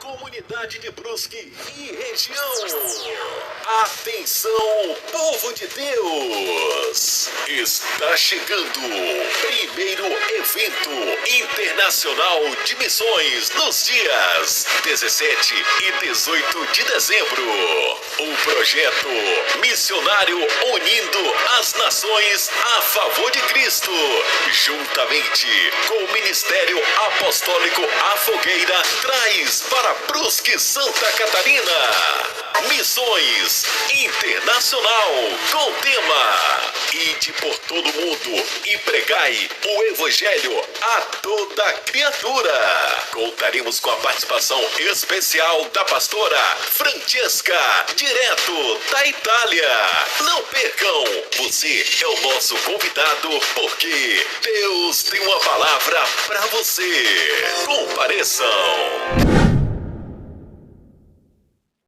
comunidade de Brusque e região. Atenção, povo de Deus! Está chegando o primeiro evento internacional de missões nos dias 17 e 18 de dezembro. O projeto missionário unindo as nações a favor de Cristo, juntamente com o Ministério Apostólico A Fogueira, traz para Brusque, Santa Catarina, Missões Internacional com tema Ide por todo mundo e pregai o Evangelho a toda criatura. Contaremos com a participação especial da pastora Francesca, direto da Itália. Não percam, você é o nosso convidado, porque Deus tem uma palavra para você. Compareçam.